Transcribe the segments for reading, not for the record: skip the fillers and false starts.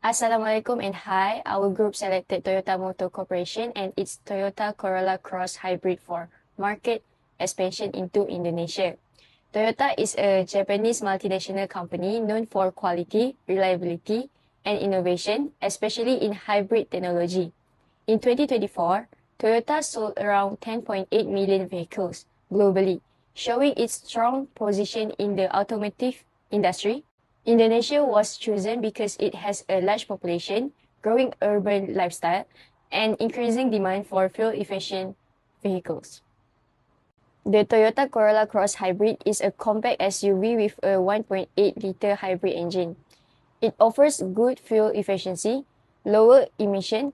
Assalamualaikum and hi. Our group selected Toyota Motor Corporation and its Toyota Corolla Cross Hybrid for market expansion into Indonesia. Toyota is a Japanese multinational company known for quality, reliability, and innovation, especially in hybrid technology. In 2024, Toyota sold around 10.8 million vehicles globally, showing its strong position in the automotive industry. Indonesia was chosen because it has a large population, growing urban lifestyle, and increasing demand for fuel-efficient vehicles. The Toyota Corolla Cross Hybrid is a compact SUV with a 1.8-liter hybrid engine. It offers good fuel efficiency, lower emission,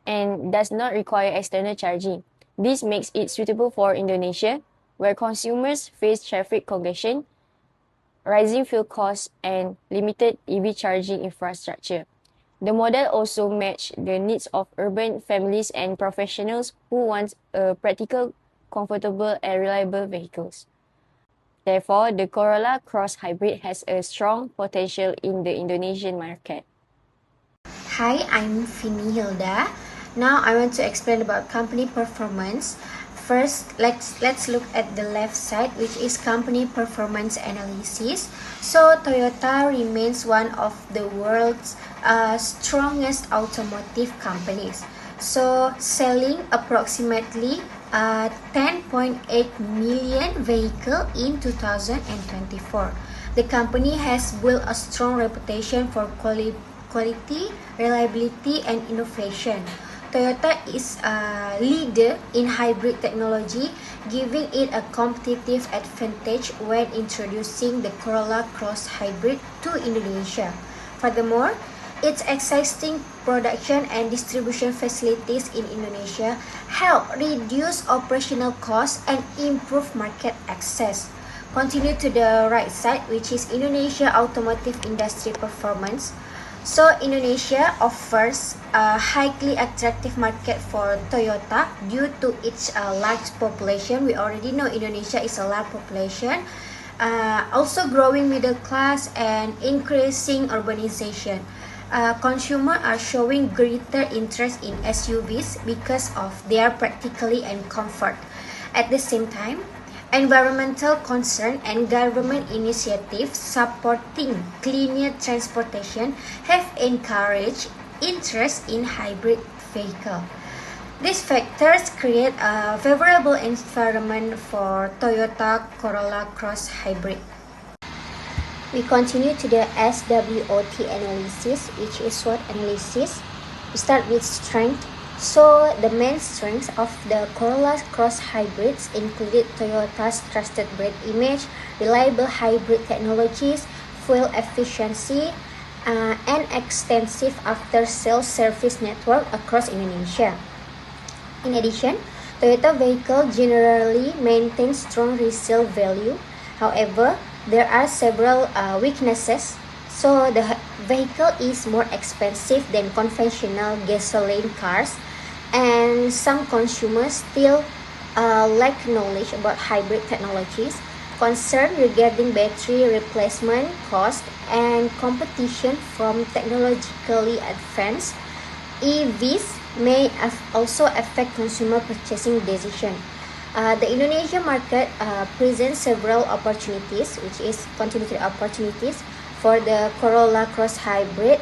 and does not require external charging. This makes it suitable for Indonesia, where consumers face traffic congestion, rising fuel costs, and limited EV charging infrastructure. The model also matches the needs of urban families and professionals who want a practical, comfortable, and reliable vehicles. Therefore, the Corolla Cross Hybrid has a strong potential in the Indonesian market. Hi, I'm Fini Hilda. Now I want to explain about company performance. First, let's look at the left side, which is company performance analysis. So Toyota remains one of the world's strongest automotive companies. So selling approximately 10.8 million vehicle in 2024. The company has built a strong reputation for quality, reliability, and innovation. Toyota is a leader in hybrid technology, giving it a competitive advantage when introducing the Corolla Cross Hybrid to Indonesia. Furthermore, its existing production and distribution facilities in Indonesia help reduce operational costs and improve market access. Continue to the right side, which is Indonesia automotive industry performance. So Indonesia offers a highly attractive market for Toyota due to its large population. We already know Indonesia is a large population. Also growing middle class and increasing urbanization. Consumers are showing greater interest in SUVs because of their practicality and comfort. At the same time, environmental concern and government initiatives supporting cleaner transportation have encouraged interest in hybrid vehicle. These factors create a favorable environment for Toyota Corolla Cross Hybrid. We continue to the SWOT analysis, which is SWOT analysis. We start with strength. So the main strengths of the Corolla Cross Hybrids included Toyota's trusted brand image, reliable hybrid technologies, fuel efficiency, and extensive after-sales service network across Indonesia. In addition, Toyota vehicle generally maintain strong resale value. However, there are several weaknesses. So the vehicle is more expensive than conventional gasoline cars, and some consumers still lack knowledge about hybrid technologies. Concern regarding battery replacement cost and competition from technologically advanced EVs may also affect consumer purchasing decision. The Indonesia market presents several opportunities, which is continued opportunities for the Corolla Cross Hybrid.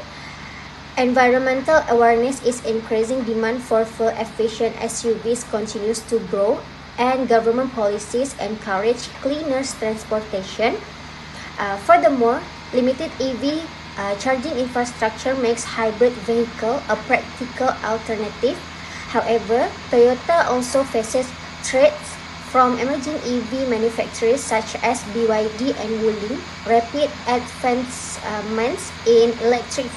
Environmental awareness is increasing, demand for fuel-efficient SUVs continues to grow, and government policies encourage cleaner transportation. Furthermore, limited EV charging infrastructure makes hybrid vehicle a practical alternative. However, Toyota also faces threats from emerging EV manufacturers such as BYD and Wuling, rapid advancements in electric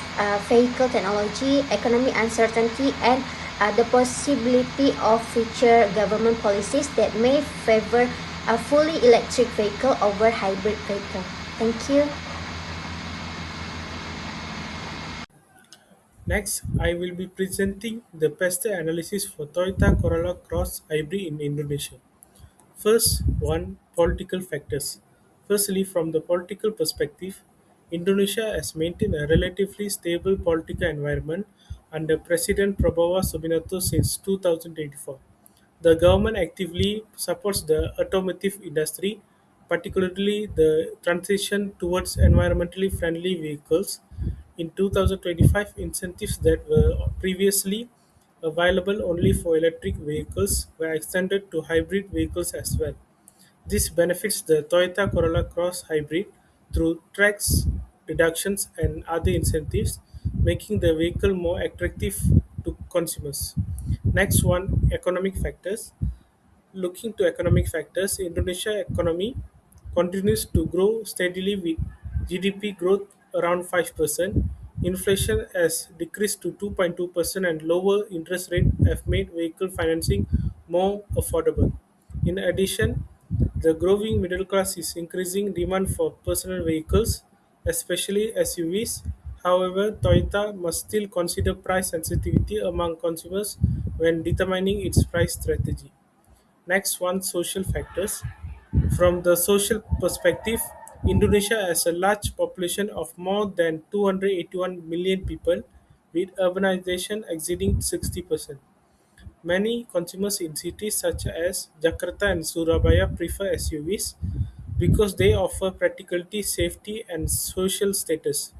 vehicle technology, economic uncertainty, and the possibility of future government policies that may favor a fully electric vehicle over hybrid vehicle. Thank you. Next, I will be presenting the PESTE analysis for Toyota Corolla Cross Hybrid in Indonesia. First, one political factors. Firstly, from the political perspective, Indonesia has maintained a relatively stable political environment under President Prabowo Subianto since 2024. The government actively supports the automotive industry, particularly the transition towards environmentally friendly vehicles. In 2025, incentives that were previously available only for electric vehicles were extended to hybrid vehicles as well. This benefits the Toyota Corolla Cross Hybrid through tax reductions and other incentives, making the vehicle more attractive to consumers. Next one, economic factors. Looking to economic factors, Indonesia economy continues to grow steadily with GDP growth around 5%. Inflation has decreased to 2.2% and lower interest rate have made vehicle financing more affordable. In addition, the growing middle class is increasing demand for personal vehicles, especially SUVs. However, Toyota must still consider price sensitivity among consumers when determining its price strategy. Next one, social factors. From the social perspective, Indonesia has a large population of more than 281 million people, with urbanization exceeding 60%. Many consumers in cities such as Jakarta and Surabaya prefer SUVs because they offer practicality, safety, and social status.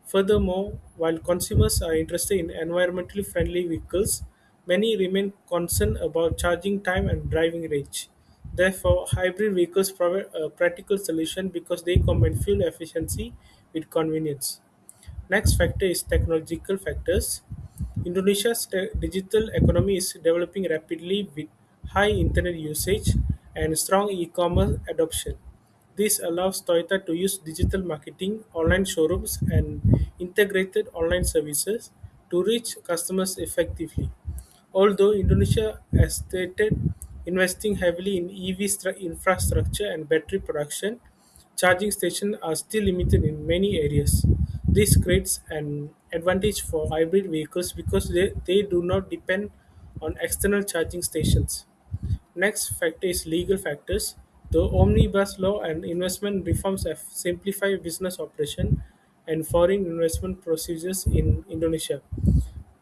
Furthermore, while consumers are interested in environmentally friendly vehicles, many remain concerned about charging time and driving range. Therefore, hybrid vehicles provide a practical solution because they combine fuel efficiency with convenience. Next factor is technological factors. Indonesia's digital economy is developing rapidly with high internet usage and strong e-commerce adoption. This allows Toyota to use digital marketing, online showrooms, and integrated online services to reach customers effectively. Although Indonesia has stated investing heavily in EV infrastructure and battery production, charging stations are still limited in many areas. This creates an advantage for hybrid vehicles because they do not depend on external charging stations. Next factor is legal factors. The omnibus law and investment reforms have simplified business operation and foreign investment procedures in Indonesia.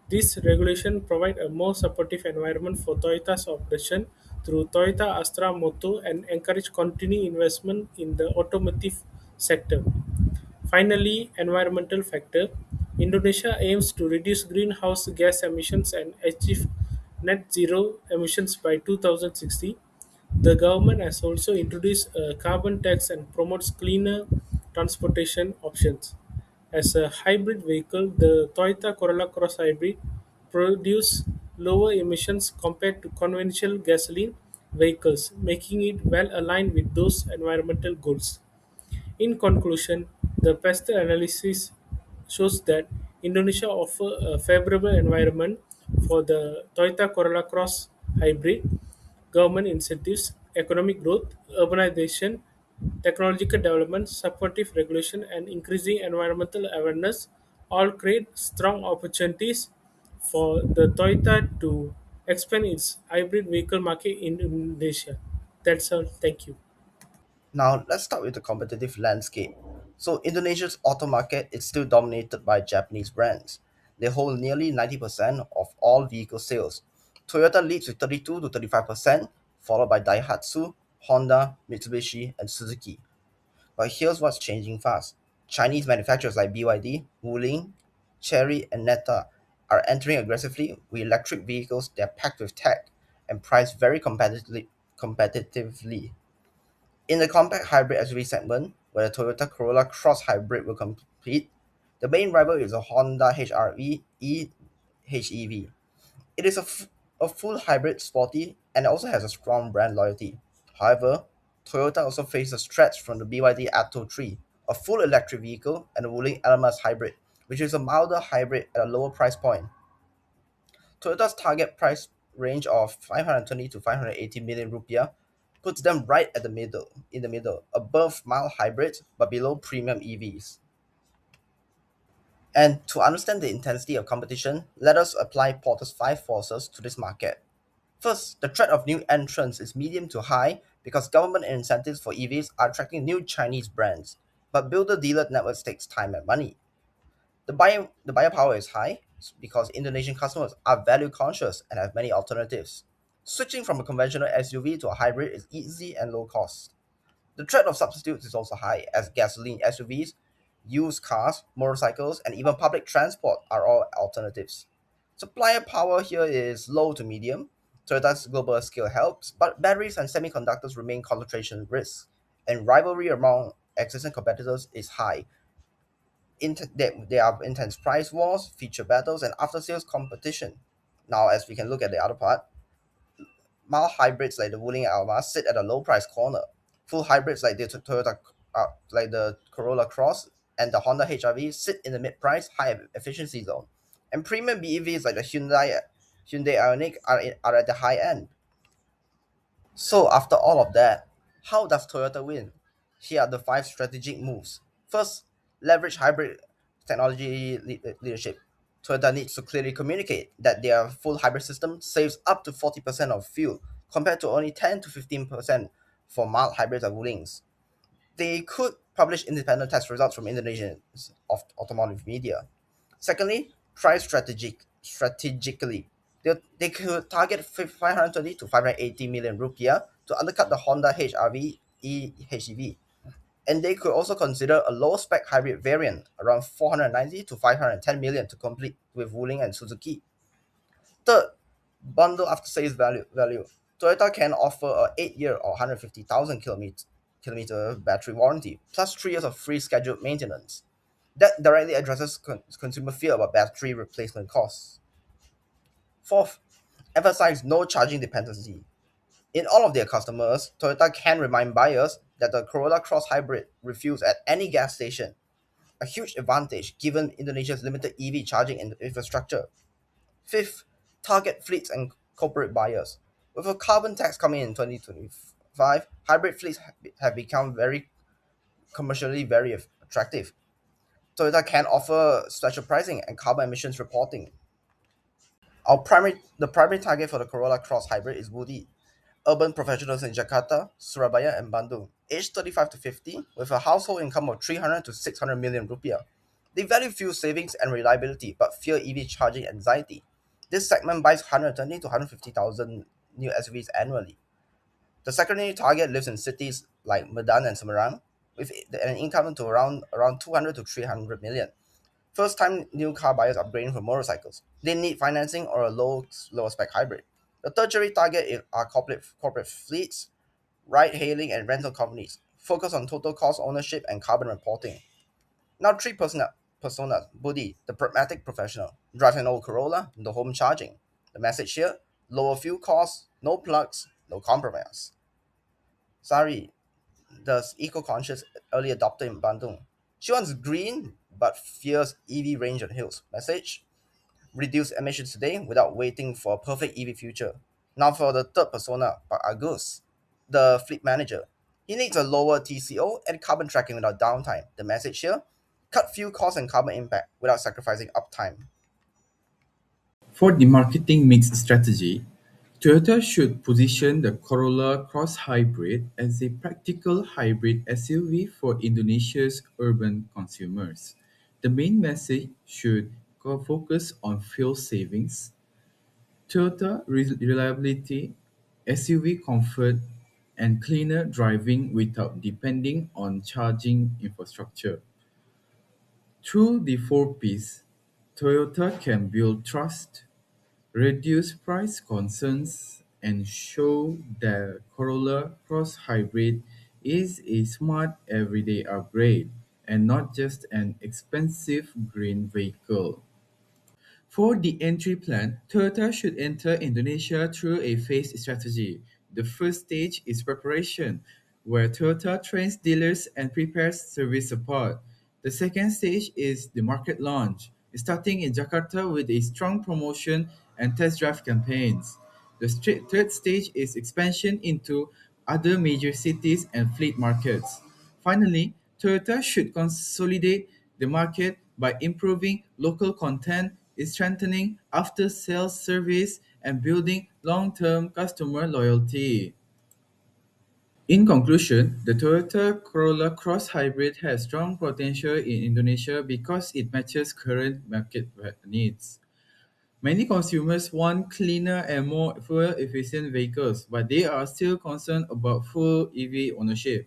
This regulation provide a more supportive environment for Toyota's operation through Toyota Astra Motor and encourage continued investment in the automotive sector. Finally, environmental factor. Indonesia aims to reduce greenhouse gas emissions and achieve net zero emissions by 2060. The government has also introduced a carbon tax and promotes cleaner transportation options. As a hybrid vehicle, the Toyota Corolla Cross Hybrid produce lower emissions compared to conventional gasoline vehicles, making it well aligned with those environmental goals. In conclusion, the PESTEL analysis shows that Indonesia offers a favorable environment for the Toyota Corolla Cross Hybrid. Government incentives, economic growth, urbanization, technological development, supportive regulation, and increasing environmental awareness all create strong opportunities for the Toyota to expand its hybrid vehicle market in Indonesia. That's all. Thank you. Now, let's start with the competitive landscape. So, Indonesia's auto market is still dominated by Japanese brands. They hold nearly 90% of all vehicle sales. Toyota leads with 32 to 35%, followed by Daihatsu, Honda, Mitsubishi, and Suzuki. But here's what's changing fast. Chinese manufacturers like BYD, Wuling, Chery, and Neta are entering aggressively with electric vehicles that are packed with tech and priced very competitively. In the compact hybrid SUV segment, where the Toyota Corolla Cross Hybrid will compete, the main rival is the Honda HR-V HEV. It is a full hybrid sporty and also has a strong brand loyalty. However, Toyota also faces threats from the BYD Atto 3, a full electric vehicle, and the Wuling LMS Hybrid, which is a milder hybrid at a lower price point. Toyota's target price range of 520 to 580 million rupiah puts them right at the middle, above mild hybrids but below premium EVs. And to understand the intensity of competition, let us apply Porter's five forces to this market. First, the threat of new entrants is medium to high because government incentives for EVs are attracting new Chinese brands. but builder dealer networks takes time and money. The buyer power is high because Indonesian customers are value conscious and have many alternatives. Switching from a conventional SUV to a hybrid is easy and low cost. The threat of substitutes is also high, as gasoline SUVs, used cars, motorcycles, and even public transport are all alternatives. Supplier power here is low to medium. Toyota's global scale helps, but batteries and semiconductors remain concentration risks, and rivalry among existing competitors is high. There are intense price wars, feature battles, and after-sales competition. Now, as we can look at the other part, mild hybrids like the Wuling Alma sit at a low price corner. Full hybrids like the like the Corolla Cross and the Honda HR-V sit in the mid-price, high efficiency zone. And premium BEVs like the Hyundai Ioniq are at the high end. So after all of that, how does Toyota win? Here are the five strategic moves. First, leverage hybrid technology leadership. Toyota needs to clearly communicate that their full hybrid system saves up to 40% of fuel compared to only 10 to 15% for mild hybrids and Wulings. They could publish independent test results from Indonesian automotive media. Secondly, price strategically. They could target 520 to 580 million rupiah to undercut the Honda HR-V EHEV. And they could also consider a low spec hybrid variant around 490 to 510 million to complete with Wuling and Suzuki. Third, bundle after sales value. Toyota can offer a 8-year or 150,000 kilometer battery warranty plus 3 years of free scheduled maintenance. That directly addresses consumer fear about battery replacement costs. Fourth, emphasize no charging dependency. In all of their customers, Toyota can remind buyers that the Corolla Cross Hybrid refuels at any gas station, a huge advantage given Indonesia's limited EV charging infrastructure. Fifth, target fleets and corporate buyers. With a carbon tax coming in 2025, hybrid fleets have become very commercially very attractive. Toyota can offer special pricing and carbon emissions reporting. The primary target for the Corolla Cross Hybrid is Budi, urban professionals in Jakarta, Surabaya, and Bandung, aged 35 to 50, with a household income of 300 to 600 million rupiah. They value fuel savings and reliability, but fear EV charging anxiety. This segment buys 120 to 150,000 new SUVs annually. The secondary target lives in cities like Medan and Semarang, with an income to around 200 to 300 million. First-time new car buyers upgrading from motorcycles. They need financing or a lower spec hybrid. The tertiary target are corporate fleets, ride-hailing, and rental companies. Focus on total cost ownership and carbon reporting. Now three personas. Budi, the pragmatic professional. Drives an old Corolla, no home charging. The message here, lower fuel costs, no plugs, no compromise. Sari, the eco-conscious early adopter in Bandung. She wants green but fears EV range on hills. Message: reduce emissions today without waiting for a perfect EV future. Now for the third persona, Pak Agus, the fleet manager. He needs a lower TCO and carbon tracking without downtime. The message here: cut fuel costs and carbon impact without sacrificing uptime. For the marketing mix strategy, Toyota should position the Corolla Cross Hybrid as a practical hybrid SUV for Indonesia's urban consumers. The main message should focus on fuel savings, Toyota reliability, SUV comfort, and cleaner driving without depending on charging infrastructure. Through the four Ps, Toyota can build trust, reduce price concerns, and show that Corolla Cross Hybrid is a smart everyday upgrade and not just an expensive green vehicle. For the entry plan, Toyota should enter Indonesia through a phased strategy. The first stage is preparation, where Toyota trains dealers and prepares service support. The second stage is the market launch, starting in Jakarta with a strong promotion and test drive campaigns. The third stage is expansion into other major cities and fleet markets. Finally, Toyota should consolidate the market by improving local content, strengthening after-sales service, and building long-term customer loyalty. In conclusion, the Toyota Corolla Cross Hybrid has strong potential in Indonesia because it matches current market needs. Many consumers want cleaner and more fuel-efficient vehicles, but they are still concerned about full EV ownership.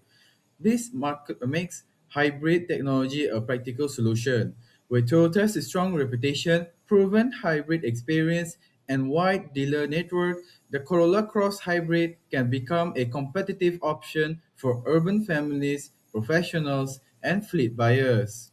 This market makes hybrid technology a practical solution. With Toyota's strong reputation, proven hybrid experience, and wide dealer network, the Corolla Cross Hybrid can become a competitive option for urban families, professionals, and fleet buyers.